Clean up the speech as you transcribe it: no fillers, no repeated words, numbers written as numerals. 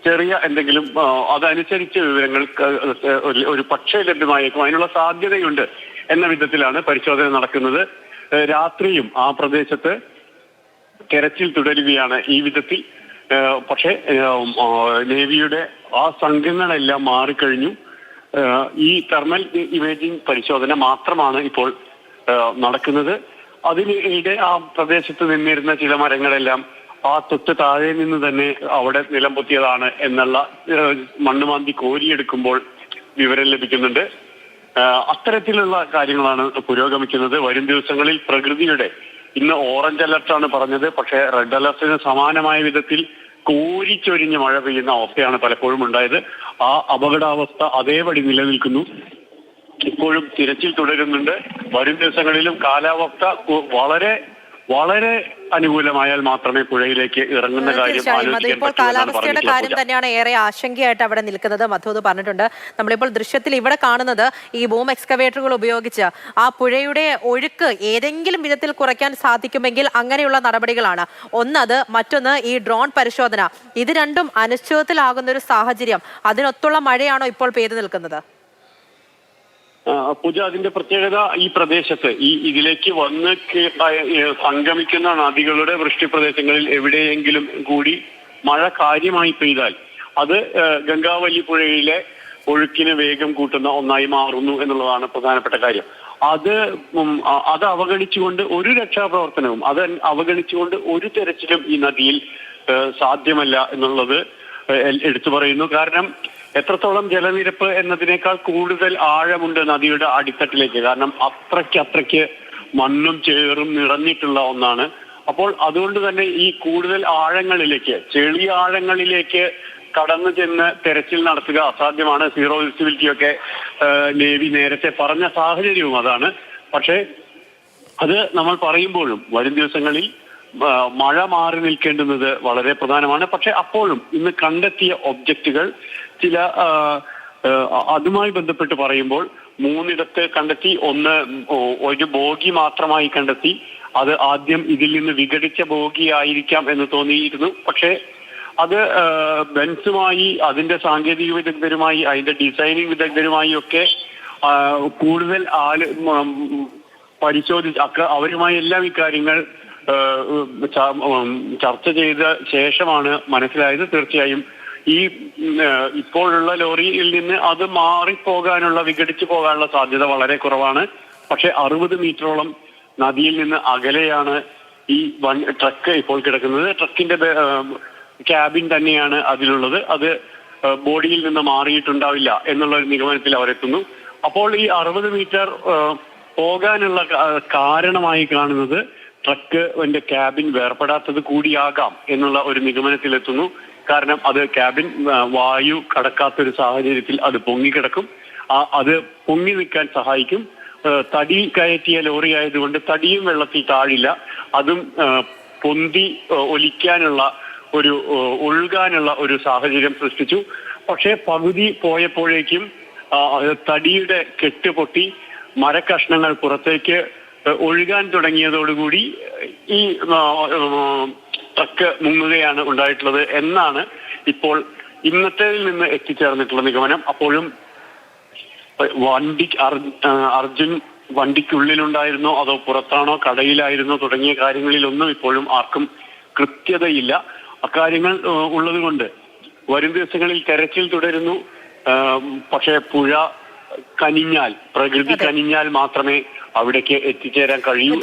ചെറിയ എന്തെങ്കിലും അതനുസരിച്ച് വിവരങ്ങൾ ഒരു പക്ഷേ ലഭ്യമായേക്കും, അതിനുള്ള സാധ്യതയുണ്ട് എന്ന വിധത്തിലാണ് പരിശോധന നടക്കുന്നത്. രാത്രിയും ആ പ്രദേശത്ത് തെരച്ചിൽ തുടരുകയാണ് ഈ വിധത്തിൽ. പക്ഷേ നേവിയുടെ ആ സംഘങ്ങളെല്ലാം മാറിക്കഴിഞ്ഞു. ഈ തെർമൽ ഇമേജിംഗ് പരിശോധന മാത്രമാണ് ഇപ്പോൾ നടക്കുന്നത്. അതിനിടെ ആ പ്രദേശത്ത് നിന്നിരുന്ന ചില മരങ്ങളെല്ലാം ആ തൊട്ട് താഴെ നിന്ന് തന്നെ അവിടെ നിലം പൊത്തിയതാണ് എന്നുള്ള മണ്ണുമാന്തി കോരിയെടുക്കുമ്പോൾ വിവരം ലഭിക്കുന്നുണ്ട്. അത്തരത്തിലുള്ള കാര്യങ്ങളാണ് പുരോഗമിക്കുന്നത്. വരും ദിവസങ്ങളിൽ പ്രകൃതിയുടെ ഇന്ന് ഓറഞ്ച് അലർട്ടാണ് പറഞ്ഞത്, പക്ഷേ റെഡ് അലർട്ടിന് സമാനമായ വിധത്തിൽ കോരിച്ചൊരിഞ്ഞ് മഴ പെയ്യുന്ന അവസ്ഥയാണ് പലപ്പോഴും ഉണ്ടായത്. ആ അപകടാവസ്ഥ അതേപടി നിലനിൽക്കുന്നു. ഇപ്പോഴും തിരച്ചിൽ തുടരുന്നുണ്ട്. വരും ദിവസങ്ങളിലും കാലാവസ്ഥ വളരെ വളരെ അനുകൂലമായാൽ മാത്രമേ പുഴയിലേക്ക് ഇറങ്ങുന്ന കാര്യം ഇപ്പോൾ കാലാവസ്ഥയുടെ കാര്യം തന്നെയാണ് ഏറെ ആശങ്കയായിട്ട് അവിടെ നിൽക്കുന്നത്. മധു പറഞ്ഞിട്ടുണ്ട്. നമ്മളിപ്പോൾ ദൃശ്യത്തിൽ ഇവിടെ കാണുന്നത് ഈ ബൂം എക്സ്കവേറ്ററുകൾ ഉപയോഗിച്ച് ആ പുഴയുടെ ഒഴുക്ക് ഏതെങ്കിലും വിധത്തിൽ കുറയ്ക്കാൻ സാധിക്കുമെങ്കിൽ അങ്ങനെയുള്ള നടപടികളാണ്. ഒന്നത്, മറ്റൊന്ന് ഈ ഡ്രോൺ പരിശോധന. ഇത് രണ്ടും അനിശ്ചിതത്തിലാകുന്ന ഒരു സാഹചര്യം. അതിനൊത്തുള്ള മഴയാണോ ഇപ്പോൾ പെയ്തു നിൽക്കുന്നത്? പൂജ, അതിന്റെ പ്രത്യേകത ഈ പ്രദേശത്ത് ഇതിലേക്ക് വന്ന് സംഗമിക്കുന്ന നദികളുടെ വൃഷ്ടിപ്രദേശങ്ങളിൽ എവിടെയെങ്കിലും കൂടി മഴ കാര്യമായി പെയ്താൽ അത് ഗംഗാവലി പുഴയിലെ ഒഴുക്കിന് വേഗം കൂട്ടുന്ന ഒന്നായി മാറുന്നു എന്നുള്ളതാണ് പ്രധാനപ്പെട്ട കാര്യം. അത് അവഗണിച്ചുകൊണ്ട് ഒരു രക്ഷാപ്രവർത്തനവും, അത് അവഗണിച്ചുകൊണ്ട് ഒരു തെരച്ചിലും ഈ നദിയിൽ സാധ്യമല്ല എന്നുള്ളത് എടുത്തു പറയുന്നു. കാരണം എത്രത്തോളം ജലനിരപ്പ് എന്നതിനേക്കാൾ കൂടുതൽ ആഴമുണ്ട് നദിയുടെ അടിത്തട്ടിലേക്ക്. കാരണം അത്രയ്ക്ക് മണ്ണും ചേറും നിറഞ്ഞിട്ടുള്ള ഒന്നാണ്. അപ്പോൾ അതുകൊണ്ട് തന്നെ ഈ കൂടുതൽ ആഴങ്ങളിലേക്ക്, ചെളിയ ആഴങ്ങളിലേക്ക് കടന്നു ചെന്ന് തെരച്ചിൽ നടത്തുക അസാധ്യമാണ്. സീറോ വിസിബിലിറ്റി ഒക്കെ നേവി നേരത്തെ പറഞ്ഞ സാഹചര്യവും അതാണ്. പക്ഷേ അത് നമ്മൾ പറയുമ്പോഴും വരും ദിവസങ്ങളിൽ മഴ മാറി നിൽക്കേണ്ടുന്നത് വളരെ പ്രധാനമാണ്. പക്ഷെ അപ്പോഴും ഇന്ന് കണ്ടെത്തിയ ഒബ്ജക്റ്റുകൾ ചില അതുമായി ബന്ധപ്പെട്ട് പറയുമ്പോൾ 3 കണ്ടെത്തി. ഒരു ബോഗി മാത്രമായി കണ്ടെത്തി. അത് ആദ്യം ഇതിൽ നിന്ന് വിഘടിച്ച ബോഗി ആയിരിക്കാം എന്ന് തോന്നിയിരുന്നു. പക്ഷേ അത് ബെൻസുമായി, അതിന്റെ സാങ്കേതിക വിദഗ്ധരുമായി, അതിന്റെ ഡിസൈനിങ് വിദഗ്ധരുമായി ഒക്കെ കൂടുതൽ പരിശോധിച്ച് അവരുമായി എല്ലാം ഇക്കാര്യങ്ങൾ ചർച്ച ചെയ്ത ശേഷമാണ് മനസ്സിലായത്. തീർച്ചയായും ഈ ഇപ്പോഴുള്ള ലോറിയിൽ നിന്ന് അത് മാറിപ്പോകാനുള്ള, വിഘടിച്ചു പോകാനുള്ള സാധ്യത വളരെ കുറവാണ്. പക്ഷെ 60 മീറ്ററോളം നദിയിൽ നിന്ന് അകലെയാണ് ഈ ട്രക്ക് ഇപ്പോൾ കിടക്കുന്നത്. ട്രക്കിന്റെ ക്യാബിൻ തന്നെയാണ് അതിലുള്ളത്. അത് ബോഡിയിൽ നിന്ന് മാറിയിട്ടുണ്ടാവില്ല എന്നുള്ള ഒരു നിഗമനത്തിൽ അവരെത്തുന്നു. അപ്പോൾ ഈ 60 മീറ്റർ പോകാനുള്ള കാരണമായി കാണുന്നത് ട്രക്കിന്റെ ക്യാബിൻ വേർപെടാത്തത് കൂടിയാകാം എന്നുള്ള ഒരു നിഗമനത്തിലെത്തുന്നു. കാരണം അത് ക്യാബിൻ വായു കടക്കാത്തൊരു സാഹചര്യത്തിൽ അത് പൊങ്ങിക്കിടക്കും. അത് പൊങ്ങി നിൽക്കാൻ സഹായിക്കും. തടി കയറ്റിയ ലോറി ആയതുകൊണ്ട് തടിയും വെള്ളത്തിൽ താഴില്ല. അതും പൊന്തി ഒലിക്കാനുള്ള ഒഴുകാനുള്ള ഒരു സാഹചര്യം സൃഷ്ടിച്ചു. പക്ഷേ പകുതി പോയപ്പോഴേക്കും തടിയുടെ കെട്ട് പൊട്ടി മരക്കഷ്ണങ്ങൾ പുറത്തേക്ക് ഒഴുകാൻ തുടങ്ങിയതോടുകൂടി ഈ ട്രക്ക് മുങ്ങുകയാണ് ഉണ്ടായിട്ടുള്ളത് എന്നാണ് ഇപ്പോൾ ഇന്നത്തേതിൽ നിന്ന് എത്തിച്ചേർന്നിട്ടുള്ള നിഗമനം. അപ്പോഴും അർജുൻ വണ്ടിക്കുള്ളിലുണ്ടായിരുന്നോ അതോ പുറത്താണോ കടയിലായിരുന്നോ തുടങ്ങിയ കാര്യങ്ങളിലൊന്നും ഇപ്പോഴും ആർക്കും കൃത്യതയില്ല. അക്കാര്യങ്ങൾ ഉള്ളത് കൊണ്ട് വരും ദിവസങ്ങളിൽ തെരച്ചിൽ തുടരുന്നു. പക്ഷേ പുഴ കനിഞ്ഞാൽ, പ്രകൃതി കനിഞ്ഞാൽ മാത്രമേ അവിടേക്ക് എത്തിച്ചേരാൻ കഴിയൂ.